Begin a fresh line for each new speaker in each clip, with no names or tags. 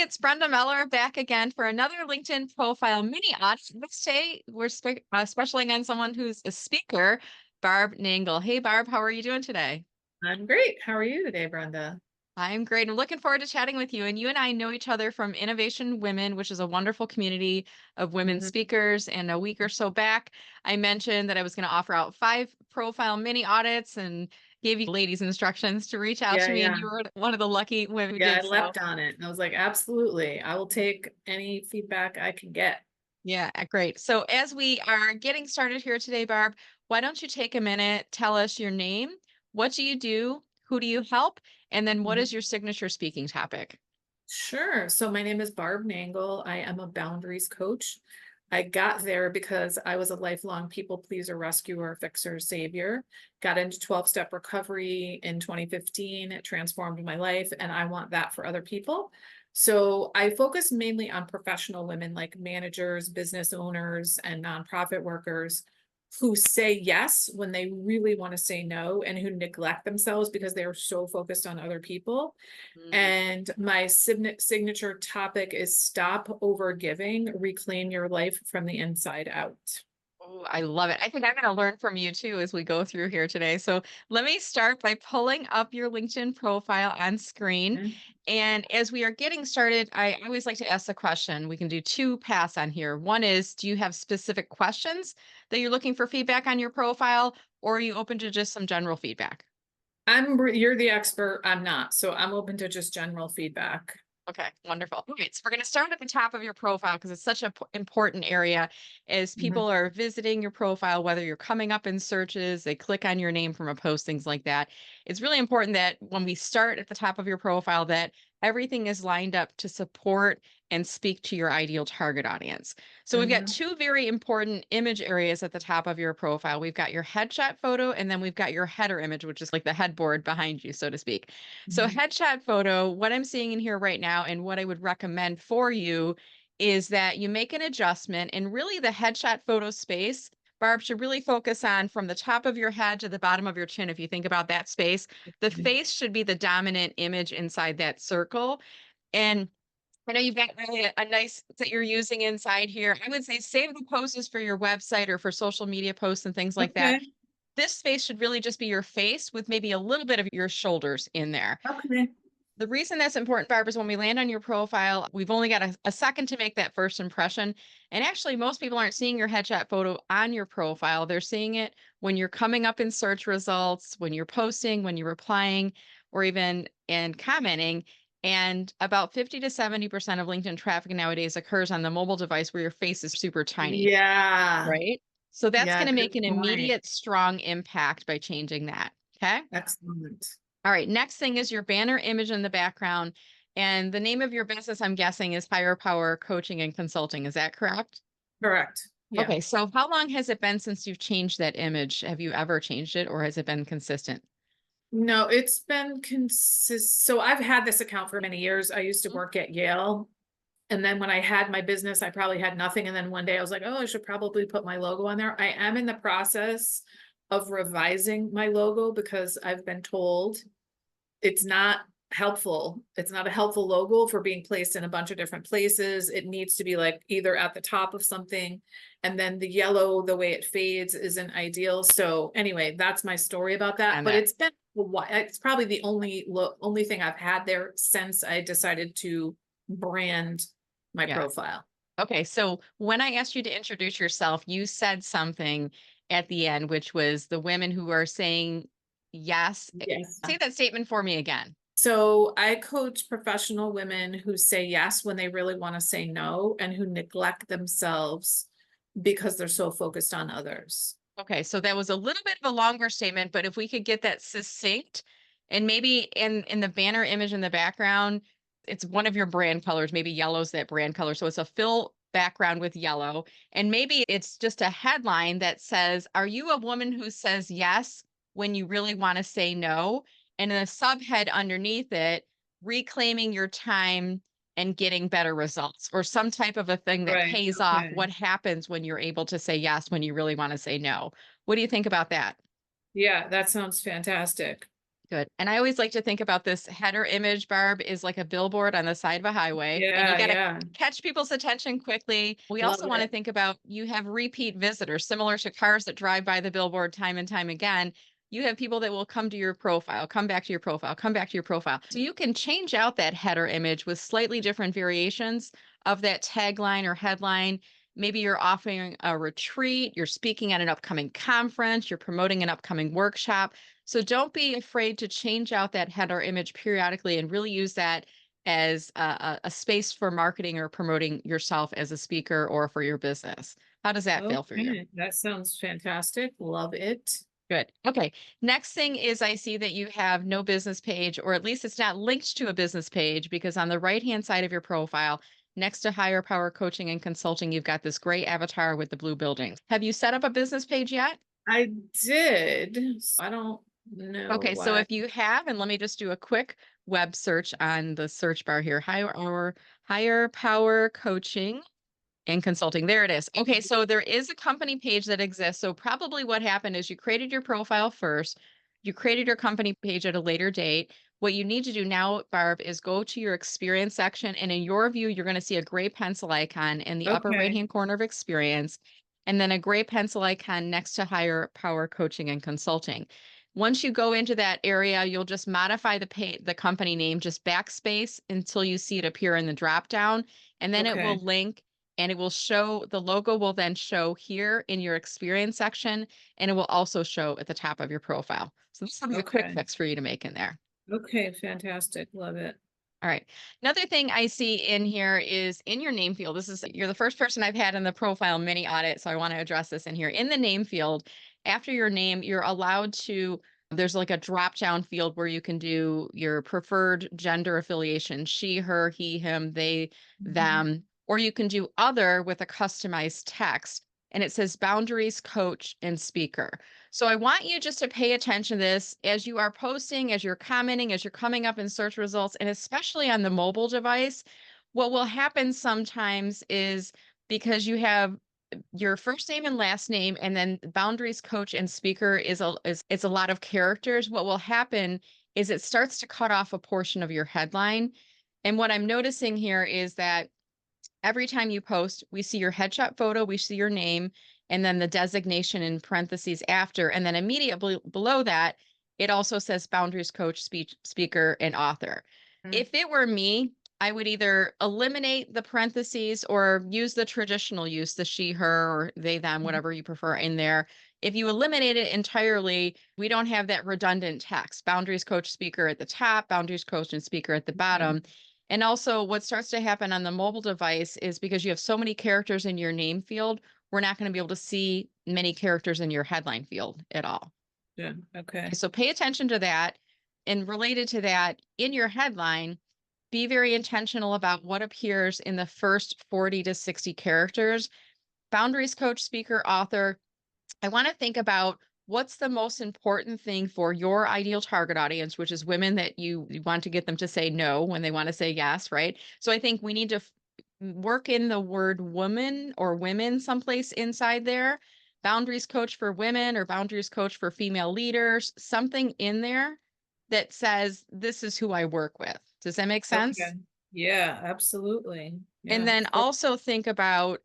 It's Brenda Meller back again for another LinkedIn profile mini audit. Let's say we're specialing on someone who's a speaker, Barb Nangle. Hey, Barb, how are you doing today?
I'm great. How are you today, Brenda?
I'm great. I'm looking forward to chatting with you. And you and I know each other from Innovation Women, which is a wonderful community of women
Mhm.
speakers. And a week or so back, I mentioned that I was going to offer out 5 profile mini audits and gave you ladies instructions to reach out
Yeah,
to me. And
yeah.
you were one of the lucky women who
Yeah, I
did so.
leapt on it and I was like, absolutely. I will take any feedback I can get.
Yeah, great. So as we are getting started here today, Barb, why don't you take a minute, tell us your name, what do you do, who do you help, and then what is
Mhm.
your signature speaking topic?
Sure. So my name is Barb Nangle. I am a boundaries coach. I got there because I was a lifelong people pleaser, rescuer, fixer, savior. Got into 12-step recovery in 2015. It transformed my life, and I want that for other people. So I focus mainly on professional women like managers, business owners, and nonprofit workers who say yes when they really want to say no and who neglect themselves because they are so focused on other people.
Mm.
And my signature topic is stop over giving, reclaim your life from the inside out.
Oh, I love it. I think I'm going to learn from you too as we go through here today. So let me start by pulling up your LinkedIn profile on screen.
Mhm.
And as we are getting started, I always like to ask the question. We can do two paths on here. One is, do you have specific questions that you're looking for feedback on your profile, or are you open to just some general feedback?
You're the expert. I'm not. So I'm open to just general feedback.
Okay, wonderful. Okay, so we're going to start at the top of your profile because it's such an important area as people
Mhm.
are visiting your profile, whether you're coming up in searches, they click on your name from a post, things like that. It's really important that when we start at the top of your profile, that everything is lined up to support and speak to your ideal target audience. So we've got
Mhm.
two very important image areas at the top of your profile. We've got your headshot photo, and then we've got your header image, which is like the headboard behind you, so to speak. So
Mhm.
headshot photo, what I'm seeing in here right now and what I would recommend for you is that you make an adjustment and really the headshot photo space, Barb, should really focus on from the top of your head to the bottom of your chin. If you think about that space, the face should be the dominant image inside that circle. And I know you've got really a nice that you're using inside here. I would say save the poses for your website or for social media posts and things like that.
Okay.
This space should really just be your face with maybe a little bit of your shoulders in there.
Okay.
The reason that's important, Barb, is when we land on your profile, we've only got a second to make that first impression. And actually, most people aren't seeing your headshot photo on your profile. They're seeing it when you're coming up in search results, when you're posting, when you're replying, or even and commenting. And about 50 to 70% of LinkedIn traffic nowadays occurs on the mobile device where your face is super tiny,
Yeah.
right? So that's
Yeah.
going to
Good
make an
point.
immediate strong impact by changing that. Okay.
Excellent.
All right, next thing is your banner image in the background. And the name of your business, I'm guessing, is Higher Power Coaching and Consulting. Is that correct?
Correct. Yeah.
Okay, so how long has it been since you've changed that image? Have you ever changed it or has it been consistent?
No, it's been So I've had this account for many years. I used to
Mhm.
work at Yale. And then when I had my business, I probably had nothing. And then one day I was like, oh, I should probably put my logo on there. I am in the process of revising my logo because I've been told it's not helpful. It's not a helpful logo for being placed in a bunch of different places. It needs to be like either at the top of something, and then the yellow, the way it fades isn't ideal. So anyway, that's my story about that.
And
But
that,
it's been a while. It's probably the only thing I've had there since I decided to brand my
yeah.
profile.
Okay, so when I asked you to introduce yourself, you said something at the end, which was the women who are saying yes.
Yes.
Say that statement for me again.
So I coach professional women who say yes when they really want to say no and who neglect themselves because they're so focused on others.
Okay, so that was a little bit of a longer statement, but if we could get that succinct and maybe in the banner image in the background, it's one of your brand colors, maybe yellow's that brand color. So it's a fill background with yellow. And maybe it's just a headline that says, "Are you a woman who says yes when you really want to say no?" And a subhead underneath it, reclaiming your time and getting better results or some type of a thing that
Right.
pays off
Okay.
what happens when you're able to say yes when you really want to say no. What do you think about that?
Yeah, that sounds fantastic.
Good. And I always like to think about this header image, Barb, is like a billboard on the side of a highway, and you
Yeah,
got to
yeah.
catch people's attention quickly. We
Love
also want to
it.
think about you have repeat visitors, similar to cars that drive by the billboard time and time again. You have people that will come to your profile, come back to your profile, come back to your profile. So you can change out that header image with slightly different variations of that tagline or headline. Maybe you're offering a retreat, you're speaking at an upcoming conference, you're promoting an upcoming workshop. So don't be afraid to change out that header image periodically and really use that as a space for marketing or promoting yourself as a speaker or for your business. How does that feel for you?
Okay, that sounds fantastic. Love it.
Good. Okay. Next thing is I see that you have no business page, or at least it's not linked to a business page, because on the right-hand side of your profile, next to Higher Power Coaching and Consulting, you've got this gray avatar with the blue buildings. Have you set up a business page yet?
I did. I don't know
Okay, so
why.
if you have, and let me just do a quick web search on the search bar here, higher power coaching and consulting. There it is. Okay, so there is a company page that exists. So probably what happened is you created your profile first, you created your company page at a later date. What you need to do now, Barb, is go to your experience section. And in your view, you're going to see a gray pencil icon in the upper
Okay,
right-hand corner of experience, and then a gray pencil icon next to higher power coaching and consulting. Once you go into that area, you'll just modify the company name, just backspace until you see it appear in the drop down, and then it will
okay,
link and it will show the logo will then show here in your experience section, and it will also show at the top of your profile. So this will be a quick
okay,
fix for you to make in there.
okay, fantastic. Love it.
All right. Another thing I see in here is in your name field. You're the first person I've had in the profile mini audit. So I want to address this in here. In the name field, after your name, you're allowed to, there's like a drop down field where you can do your preferred gender affiliation, she, her, he, him, they,
Mhm.
them, or you can do other with a customized text. And it says boundaries, coach, and speaker. So I want you just to pay attention to this as you are posting, as you're commenting, as you're coming up in search results, and especially on the mobile device. What will happen sometimes is because you have your first name and last name, and then boundaries, coach, and speaker is it's a lot of characters. What will happen is it starts to cut off a portion of your headline. And what I'm noticing here is that every time you post, we see your headshot photo, we see your name, and then the designation in parentheses after. And then immediately below that, it also says boundaries coach, speaker, and author.
Mm.
If it were me, I would either eliminate the parentheses or use the traditional use, the she, her, or they, them,
Mhm.
whatever you prefer in there. If you eliminate it entirely, we don't have that redundant text. Boundaries coach, speaker at the top, boundaries coach, and speaker at the
Okay.
bottom. And also, what starts to happen on the mobile device is because you have so many characters in your name field, we're not going to be able to see many characters in your headline field at all.
Yeah,
Okay,
okay.
so pay attention to that. And related to that, in your headline, be very intentional about what appears in the first 40 to 60 characters. Boundaries coach, speaker, author, I want to think about what's the most important thing for your ideal target audience, which is women that you want to get them to say no when they want to say yes, right? So I think we need to work in the word woman or women someplace inside there. Boundaries coach for women or boundaries coach for female leaders, something in there that says, this is who I work with. Does that make
Okay.
sense?
Yeah, absolutely.
And
Yeah.
then also think about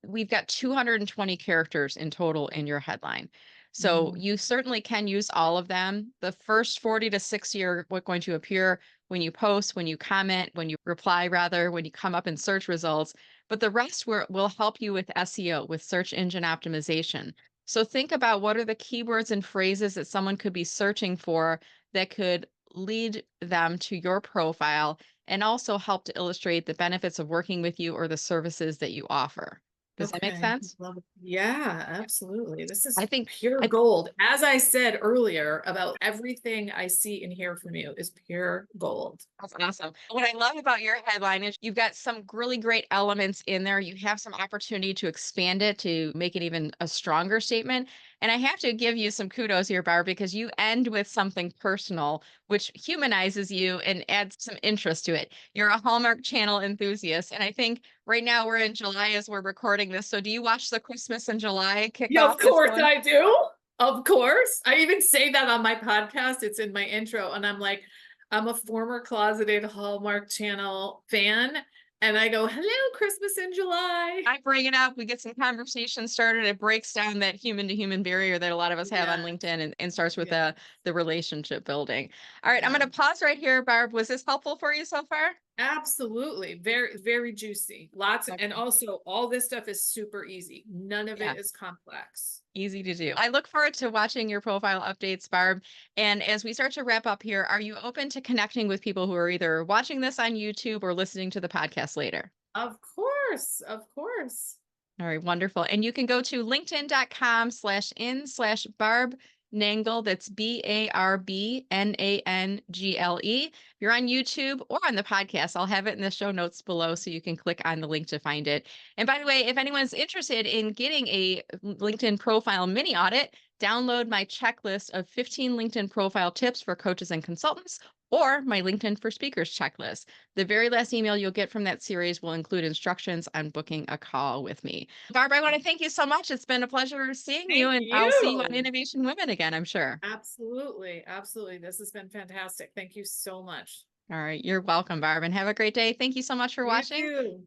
we've got 220 characters in total in your headline. So
Mhm.
you certainly can use all of them. The first 40 to 60 are what going to appear when you post, when you comment, when you reply, rather, when you come up in search results. But the rest will help you with SEO, with search engine optimization. So think about what are the keywords and phrases that someone could be searching for that could lead them to your profile and also help to illustrate the benefits of working with you or the services that you offer. Does that make
Okay.
sense?
Love it. Yeah,
Yeah.
absolutely. This
I
is
think
pure
I
gold. As I said earlier, about everything I see and hear from you is pure gold.
That's awesome. What I love about your headline is you've got some really great elements in there. You have some opportunity to expand it to make it even a stronger statement. And I have to give you some kudos here, Barb, because you end with something personal, which humanizes you and adds some interest to it. You're a Hallmark Channel enthusiast. And I think right now we're in July as we're recording this. So do you watch the Christmas in July
Yeah, of
kickoff that's
course
going?
I do. Of course. I even say that on my podcast. It's in my intro. And I'm like, I'm a former closeted Hallmark Channel fan. And I go, hello, Christmas in July.
I bring it up, we get some conversation started. It breaks down that human to human barrier that a lot of us have on
Yes.
LinkedIn and starts with
Yeah.
the relationship building. All right, I'm
Yeah.
going to pause right here, Barb. Was this helpful for you so far?
Absolutely. Very, very juicy. Lots. And
Okay.
also all this stuff is super easy. None of
Yeah.
it is complex.
Easy to do. I look forward to watching your profile updates, Barb. And as we start to wrap up here, are you open to connecting with people who are either watching this on YouTube or listening to the podcast later?
Of course. Of course.
All right, wonderful. And you can go to linkedin.com/in/Barb Nangle. That's BARBNANGLE. If you're on YouTube or on the podcast, I'll have it in the show notes below so you can click on the link to find it. And by the way, if anyone's interested in getting a LinkedIn profile mini audit, download my checklist of 15 LinkedIn profile tips for coaches and consultants or my LinkedIn for Speakers checklist. The very last email you'll get from that series will include instructions on booking a call with me. Barb, I want to thank you so much. It's been a pleasure seeing you,
Thank
and I'll see you on
you.
Innovation Women again, I'm sure.
Absolutely. Absolutely. This has been fantastic. Thank you so much.
All right, you're welcome, Barb, and have a great day. Thank you so much for
You
watching.
too.